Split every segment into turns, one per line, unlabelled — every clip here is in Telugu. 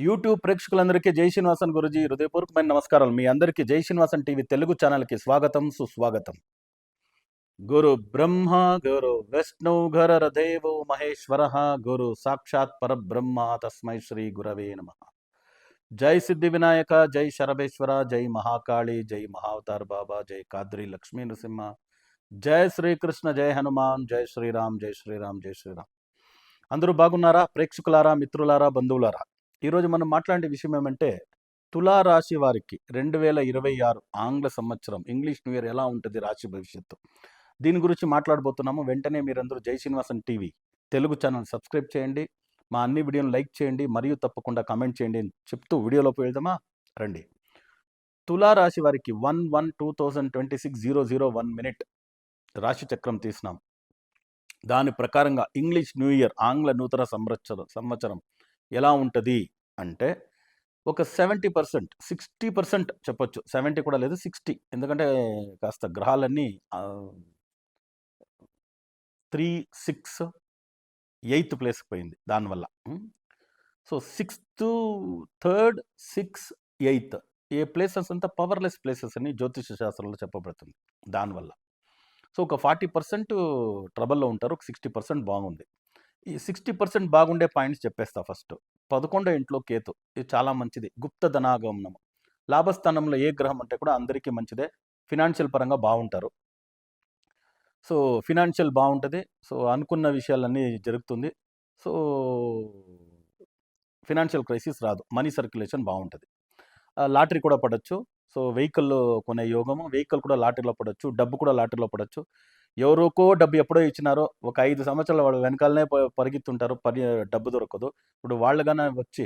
యూట్యూబ్ ప్రేక్షకులందరికీ జై శ్రీనివాసన్ గురుజీ హృదయపూర్వకమైన నమస్కారాలు. మీ అందరికీ జై శ్రీనివాసన్ టీవీ తెలుగు ఛానల్కి స్వాగతం, సుస్వాగతం. గురు బ్రహ్మ గురు విష్ణు గురుర్దేవో మహేశ్వర గురు సాక్షాత్ పరబ్రహ్మ తస్మై శ్రీ గురవే నమ. జై సిద్ధి వినాయక, జై శరభేశ్వర, జై మహాకాళి, జై మహావతార్ బాబా, జై కాద్రి లక్ష్మీ నృసింహ, జై శ్రీకృష్ణ, జై హనుమాన్, జై శ్రీరామ్, జై శ్రీరామ్, జై శ్రీరామ్. అందరూ బాగున్నారా? ప్రేక్షకులారా, మిత్రులారా, బంధువులారా, ఈరోజు మనం మాట్లాడే విషయం ఏమంటే తులారాశి వారికి 2026 ఆంగ్ల సంవత్సరం ఇంగ్లీష్ న్యూ ఇయర్ ఎలా ఉంటుంది, రాశి భవిష్యత్తు, దీని గురించి మాట్లాడబోతున్నాము. వెంటనే మీరందరూ జై Srinivasan TV Telugu channel subscribe చేయండి, మా అన్ని వీడియోలు లైక్ చేయండి, మరియు తప్పకుండా కామెంట్ చేయండి అని చెప్తూ వీడియోలోకి వెళ్దామా? రండి. తులారాశి వారికి 1/1/2026 001 మినిట్ రాశి చక్రం తీసినాం. దాని ప్రకారంగా ఇంగ్లీష్ న్యూ ఇయర్ ఆంగ్ల నూతన సంవత్సరం ఎలా ఉంటుంది అంటే ఒక 70%, 60% చెప్పొచ్చు. 70 కూడా లేదు, 60. ఎందుకంటే కాస్త గ్రహాలన్నీ 3, 6, 8th ప్లేస్కి పోయింది దానివల్ల. సో 6th, 3rd, 6, 8th ఏ ప్లేసెస్ అంతా పవర్లెస్ ప్లేసెస్ అని జ్యోతిష శాస్త్రంలో చెప్పబడుతుంది. దానివల్ల సో ఒక 40% ట్రబుల్లో ఉంటారు, ఒక 60% బాగుంది. ఈ 60% బాగుండే పాయింట్స్ చెప్పేస్తా. ఫస్ట్ 11వ ఇంట్లో కేతు, ఇది చాలా మంచిది. గుప్త ధనాగమనం, లాభస్థానంలో ఏ గ్రహం అంటే కూడా అందరికీ మంచిదే. ఫినాన్షియల్ పరంగా బాగుంటారు. సో ఫినాన్షియల్ బాగుంటుంది. సో అనుకున్న విషయాలన్నీ జరుగుతుంది. సో ఫినాన్షియల్ క్రైసిస్ రాదు, మనీ సర్క్యులేషన్ బాగుంటుంది. లాటరీ కూడా పడవచ్చు. సో వెహికల్ కొనే యోగము, వెహికల్ కూడా లాటరీలో పడవచ్చు, డబ్బు కూడా లాటరీలో పడవచ్చు. ఎవరికో డబ్బు ఎప్పుడో ఇచ్చినారో ఒక 5 సంవత్సరాలు వాడు వెనకాలనే పరిగెత్తుంటారు, డబ్బు దొరకదు. ఇప్పుడు వాళ్ళగానే వచ్చి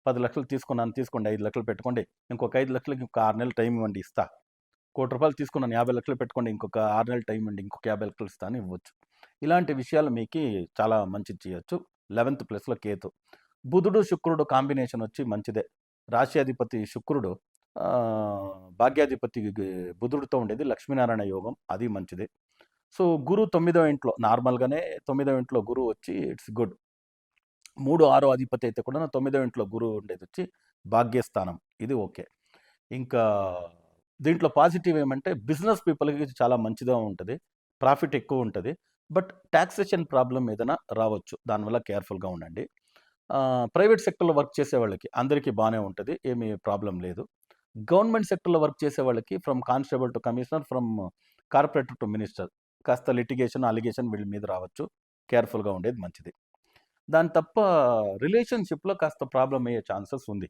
10 లక్షలు తీసుకున్నాను, తీసుకోండి, 5 లక్షలు పెట్టుకోండి, ఇంకొక 5 లక్షలకి ఇంకొక 6 నెలలు టైం ఇవ్వండి, ఇస్తా. ₹1,00,00,000 తీసుకున్నాను, 50 లక్షలు పెట్టుకోండి, ఇంకొక 6 నెలలు టైం ఇవ్వండి, ఇంకొక 50 లక్షలు ఇస్తాను, ఇవ్వచ్చు. ఇలాంటి విషయాలు మీకు చాలా మంచిది చేయొచ్చు. 11th ప్లేస్లో కేతు. బుధుడు శుక్రుడు కాంబినేషన్ వచ్చి మంచిదే. రాశ్యాధిపతి శుక్రుడు భాగ్యాధిపతి బుధుడితో ఉండేది లక్ష్మీనారాయణ యోగం, అది మంచిది. సో గురు 9వ ఇంట్లో, నార్మల్గానే 9వ ఇంట్లో గురువు వచ్చి ఇట్స్ గుడ్. 3, 6 అధిపతి అయితే కూడా 9వ ఇంట్లో గురువు ఉండేది వచ్చి భాగ్యస్థానం, ఇది ఓకే. ఇంకా దీంట్లో పాజిటివ్ ఏమంటే బిజినెస్ పీపుల్కి చాలా మంచిగా ఉంటుంది, ప్రాఫిట్ ఎక్కువ ఉంటుంది. బట్ ట్యాక్సేషన్ ప్రాబ్లం ఏదైనా రావచ్చు, దానివల్ల కేర్ఫుల్గా ఉండండి. ప్రైవేట్ సెక్టర్లో వర్క్ చేసే వాళ్ళకి అందరికీ బాగానే ఉంటుంది, ఏమీ ప్రాబ్లం లేదు. గవర్నమెంట్ సెక్టర్లో వర్క్ చేసే వాళ్ళకి from constable to commissioner, from corporator to minister, కాస్త లిటిగేషన్, అలిగేషన్ వీళ్ళ మీద రావచ్చు, కేర్ఫుల్గా ఉండేది మంచిది. దాని తప్ప రిలేషన్షిప్లో కాస్త ప్రాబ్లం అయ్యే ఛాన్సెస్ ఉంది.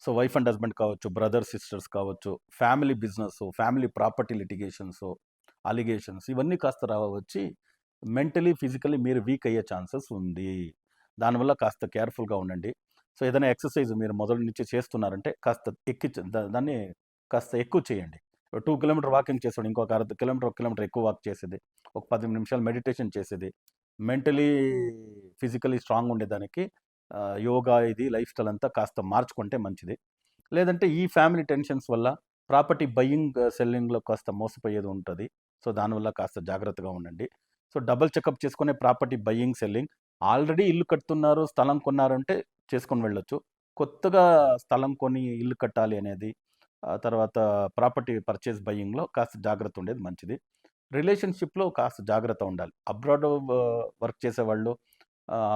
సో వైఫ్ అండ్ హస్బెండ్ కావచ్చు, బ్రదర్ సిస్టర్స్ కావచ్చు, family business, family property litigations, allegations, ఇవన్నీ కాస్త వచ్చి మెంటలీ ఫిజికలీ మీరు వీక్ అయ్యే ఛాన్సెస్ ఉంది. దానివల్ల కాస్త కేర్ఫుల్గా ఉండండి. సో ఏదైనా ఎక్సర్సైజ్ మీరు మొదటి నుంచి చేస్తున్నారంటే కాస్త దాన్ని కాస్త ఎక్కువ చేయండి. 2 కిలోమీటర్ వాకింగ్ చేసాడు, ఇంకొక 1 కిలోమీటర్, 1 కిలోమీటర్ ఎక్కువ వాక్ చేసేది, ఒక 10 నిమిషాలు మెడిటేషన్ చేసేది, మెంటలీ ఫిజికలీ స్ట్రాంగ్ ఉండేదానికి యోగా, ఇది లైఫ్ స్టైల్ అంతా కాస్త మార్చుకుంటే మంచిది. లేదంటే ఈ ఫ్యామిలీ టెన్షన్స్ వల్ల ప్రాపర్టీ బయ్యింగ్ సెల్లింగ్లో కాస్త మోసపోయేది ఉంటుంది. సో దానివల్ల కాస్త జాగ్రత్తగా ఉండండి. సో డబుల్ చెకప్ చేసుకునే ప్రాపర్టీ బయ్యింగ్ సెల్లింగ్. ఆల్రెడీ ఇల్లు కడుతున్నారు, స్థలం కొన్నారంటే చేసుకొని వెళ్ళొచ్చు. కొత్తగా స్థలం కొని ఇల్లు కట్టాలి అనేది, తర్వాత ప్రాపర్టీ పర్చేస్ బయ్యింగ్లో కాస్త జాగ్రత్త ఉండేది మంచిది. రిలేషన్షిప్లో కాస్త జాగ్రత్త ఉండాలి. అబ్రాడ్ వర్క్ చేసేవాళ్ళు,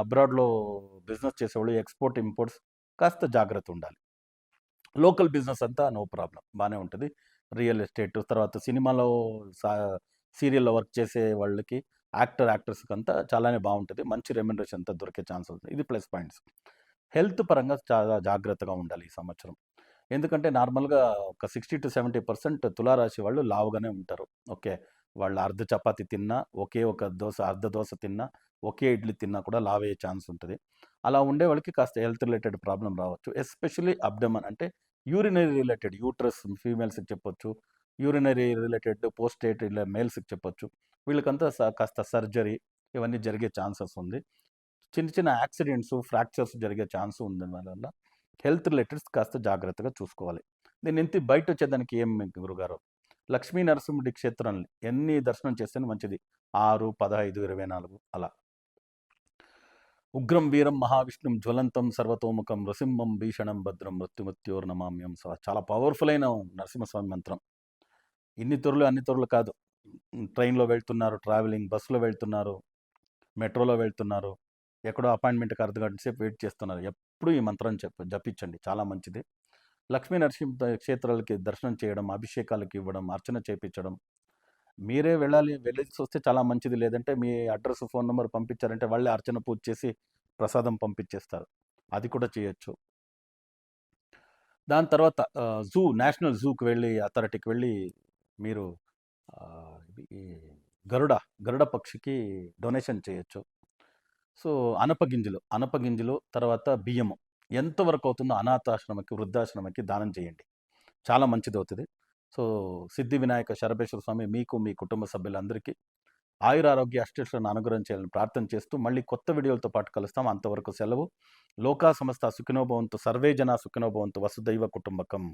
అబ్రాడ్లో బిజినెస్ చేసేవాళ్ళు, ఎక్స్పోర్ట్ ఇంపోర్ట్స్, కాస్త జాగ్రత్త ఉండాలి. లోకల్ బిజినెస్ అంతా నో ప్రాబ్లం, బాగానే ఉంటుంది. రియల్ ఎస్టేట్, తర్వాత సినిమాలో సీరియల్లో వర్క్ చేసే వాళ్ళకి, యాక్టర్స్కి అంతా చాలానే బాగుంటుంది, మంచి రెమ్యునరేషన్ అంతా దొరికే ఛాన్స్ ఉంటుంది. ఇది ప్లస్ పాయింట్స్. హెల్త్ పరంగా చాలా జాగ్రత్తగా ఉండాలి ఈ సంవత్సరం. ఎందుకంటే నార్మల్గా ఒక 60-70% తులారాశి వాళ్ళు లావుగానే ఉంటారు. ఓకే, వాళ్ళు అర్ధ చపాతి తిన్నా, ఒకే ఒక దోశ, అర్ధ దోశ తిన్నా, ఒకే ఇడ్లీ తిన్నా కూడా లావయ్యే ఛాన్స్ ఉంటుంది. అలా ఉండే వాళ్ళకి కాస్త హెల్త్ రిలేటెడ్ ప్రాబ్లం రావచ్చు. ఎస్పెషల్లీ అబ్డమన్ అంటే యూరినరీ రిలేటెడ్, యూట్రస్ ఫీమేల్స్కి చెప్పొచ్చు, యూరినరీ రిలేటెడ్ పోస్టేట్ ఇలా మేల్స్కి చెప్పొచ్చు. వీళ్ళకంతా కాస్త సర్జరీ ఇవన్నీ జరిగే ఛాన్సెస్ ఉంది. చిన్న చిన్న యాక్సిడెంట్స్, ఫ్రాక్చర్స్ జరిగే ఛాన్స్ ఉంది. వల్ల హెల్త్ రిలేటెడ్స్ కాస్త జాగ్రత్తగా చూసుకోవాలి. నేను ఎంత బయట వచ్చేదానికి ఏం గురుగారు, లక్ష్మీ నరసింహుడి క్షేత్రాన్ని ఎన్ని దర్శనం చేస్తేనే మంచిది. 6, 15, 24 అలా. ఉగ్రం వీరం మహావిష్ణుం జ్వలంతం సర్వతోముఖం నృసింహం భీషణం భద్రం మృత్యుమృత్యోర్నమామ్యం. సో చాలా పవర్ఫుల్ అయిన నరసింహస్వామి మంత్రం. ఇన్ని తుర్లు అన్ని తుర్లు కాదు. ట్రైన్లో వెళ్తున్నారు, ట్రావెలింగ్ బస్సులో వెళ్తున్నారు, మెట్రోలో వెళ్తున్నారు, ఎక్కడో అపాయింట్మెంట్కి అర్ధగంట సేపు వెయిట్ చేస్తున్నారు, ఎప్పుడు ఈ మంత్రం జపించండి, చాలా మంచిది. లక్ష్మీ నరసింహ క్షేత్రాలకి దర్శనం చేయడం, అభిషేకాలకి ఇవ్వడం, అర్చన చేయించడం, మీరే వెళ్ళేసి వస్తే చాలా మంచిది. లేదంటే మీ అడ్రస్ ఫోన్ నెంబర్ పంపించారంటే వాళ్ళే అర్చన పూజ చేసి ప్రసాదం పంపించేస్తారు, అది కూడా చేయొచ్చు. దాని తర్వాత నేషనల్ జూకి వెళ్ళి అథారిటీకి వెళ్ళి మీరు ఈ గరుడ పక్షికి డొనేషన్ చేయొచ్చు. సో అనపగింజలు తర్వాత బియ్యము ఎంతవరకు అవుతుందో అనాథాశ్రమకి, వృద్ధాశ్రమకి దానం చేయండి, చాలా మంచిది అవుతుంది. సో సిద్ధి వినాయక శరభేశ్వర స్వామి మీకు, మీ కుటుంబ సభ్యులందరికీ ఆయురారోగ్య అష్టైశ్వర్యాలను అనుగ్రహం చేయాలని ప్రార్థన చేస్తూ మళ్ళీ కొత్త వీడియోలతో పాటు కలుస్తాం. అంతవరకు సెలవు. లోకా సమస్త సుఖినో భవంతు, సర్వే జనా సుఖినో భవంతు, వసుదైవ కుటుంబకం.